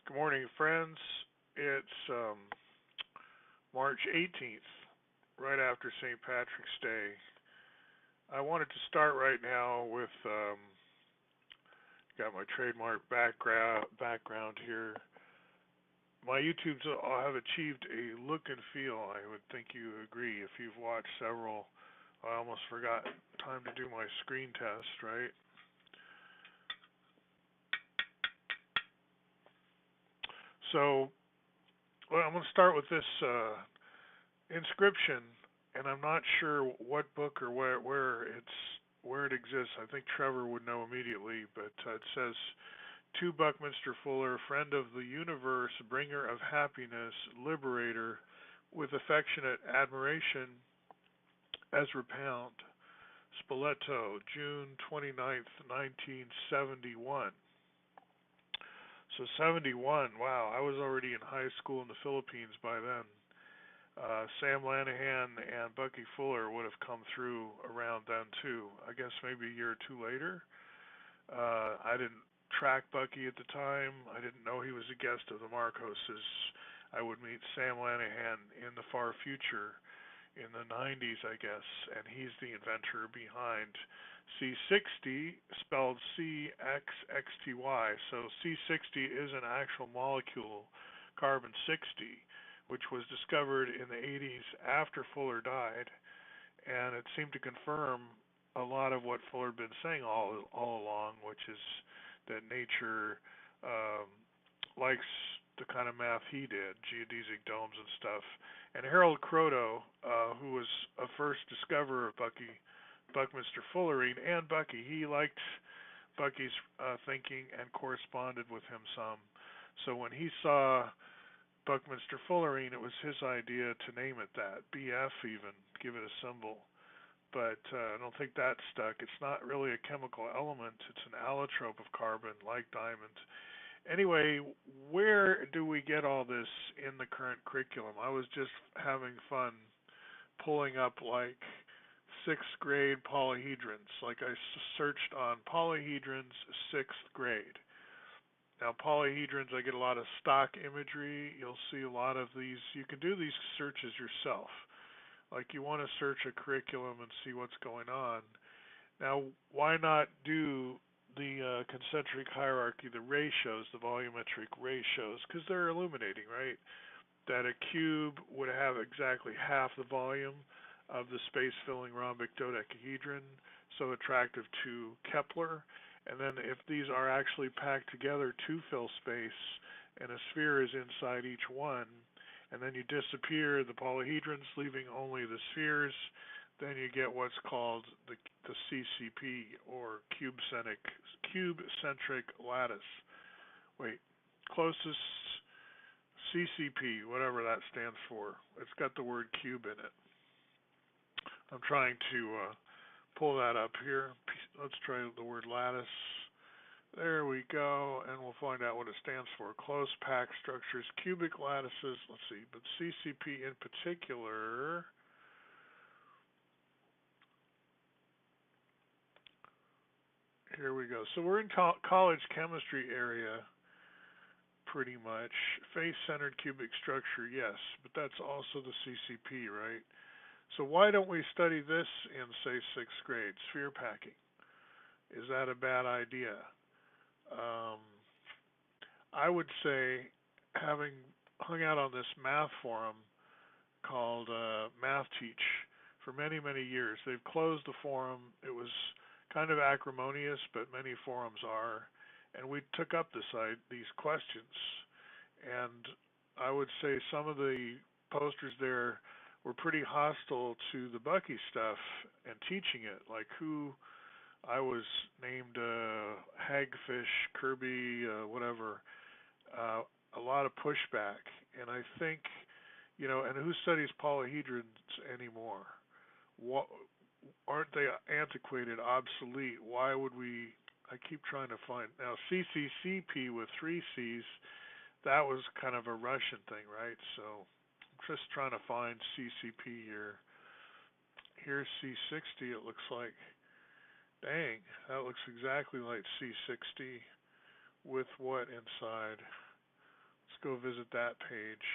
Good morning, friends. It's March 18th, right after St. Patrick's Day. I wanted to start right now with got my trademark background here. My YouTubes all have achieved a look and feel. I would think you agree if you've watched several. I almost forgot time to do my screen test, right? So, well, I'm going to start with this inscription, and I'm not sure what book or where it exists. I think Trevor would know immediately, but it says, "To Buckminster Fuller, friend of the universe, bringer of happiness, liberator, with affectionate admiration, Ezra Pound, Spoleto, June 29th, 1971." So 71, wow, I was already in high school in the Philippines by then. Sam Lanahan and Bucky Fuller would have come through around then too. I guess maybe a year or two later. I didn't track Bucky at the time. I didn't know he was a guest of the Marcoses. I would meet Sam Lanahan in the far future in the 90s, I guess, and he's the inventor behind C60, spelled CXXTY. So C60 is an actual molecule, carbon 60, which was discovered in the 80s after Fuller died, and it seemed to confirm a lot of what Fuller had been saying all along, which is that nature um, likes the kind of math he did, geodesic domes and stuff. And Harold Kroto, who was a first discoverer of Buckminster Fullerene and Bucky, he liked Bucky's thinking and corresponded with him some. So when he saw Buckminster Fullerene, it was his idea to name it that, BF even, give it a symbol. But I don't think that stuck. It's not really a chemical element. It's an allotrope of carbon, like diamond. Anyway, where do we get all this in the current curriculum? I was just having fun pulling up like sixth grade polyhedrons. Like I searched on polyhedrons sixth grade. Now polyhedrons, I get a lot of stock imagery. You'll see a lot of these. You can do these searches yourself. Like you want to search a curriculum and see what's going on. Now, why not do the concentric hierarchy, the ratios, the volumetric ratios, because they're illuminating, right? That a cube would have exactly half the volume of the space-filling rhombic dodecahedron, so attractive to Kepler. And then if these are actually packed together to fill space, and a sphere is inside each one, and then you disappear the polyhedrons, leaving only the spheres, then you get what's called the CCP, or cube-centric lattice. Wait, closest CCP, whatever that stands for. It's got the word cube in it. I'm trying to pull that up here. Let's try the word lattice. There we go, and we'll find out what it stands for. Close packed structures, cubic lattices, let's see, but CCP in particular, here we go. So we're in college chemistry area, pretty much. Face-centered cubic structure, yes, but that's also the CCP, right? So why don't we study this in, say, sixth grade, sphere packing? Is that a bad idea? I would say, having hung out on this math forum called Math Teach for many, many years, they've closed the forum. It was kind of acrimonious, but many forums are, and we took up these questions, and I would say some of the posters there were pretty hostile to the Bucky stuff and teaching it, like who I was named Hagfish, Kirby, whatever, a lot of pushback, and I think, and who studies polyhedrons anymore? What, aren't they antiquated, obsolete? Why would we? I keep trying to find now CCCP with three C's. That was kind of a Russian thing, right? So I'm just trying to find CCP here. Here's C60. It looks like. Dang, that looks exactly like C60 with what inside? go visit that page.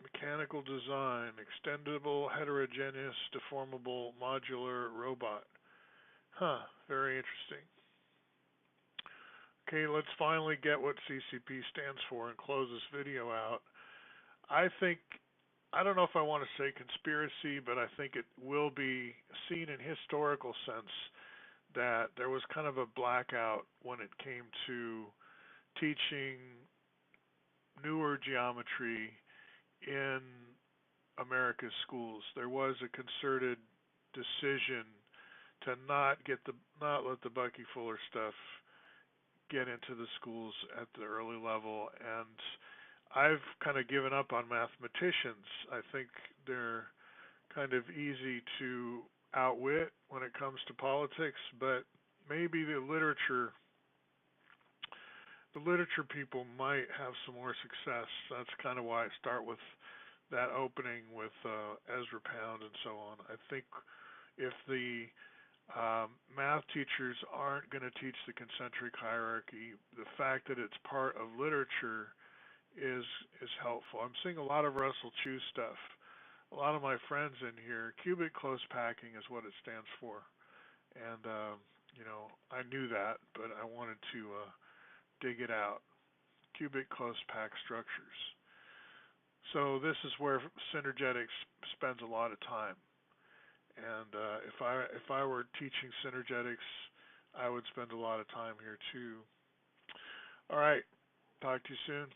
Mechanical design, extendable, heterogeneous, deformable, modular robot. Huh, very interesting. Okay, let's finally get what CCP stands for and close this video out. I think, I don't know if I want to say conspiracy, but I think it will be seen in historical sense that there was kind of a blackout when it came to teaching newer geometry in America's schools. There was a concerted decision to not let the Bucky Fuller stuff get into the schools at the early level, and I've kind of given up on mathematicians. I think they're kind of easy to outwit when it comes to politics, but maybe the literature people might have some more success. That's kind of why I start with that opening with Ezra Pound and so on. I think if the math teachers aren't going to teach the concentric hierarchy, the fact that it's part of literature is helpful. I'm seeing a lot of Russell Chu stuff. A lot of my friends in here, cubic close packing is what it stands for. And, I knew that, but I wanted to dig it out. Cubic close pack structures. So this is where synergetics spends a lot of time. And if I were teaching synergetics, I would spend a lot of time here too. All right. Talk to you soon.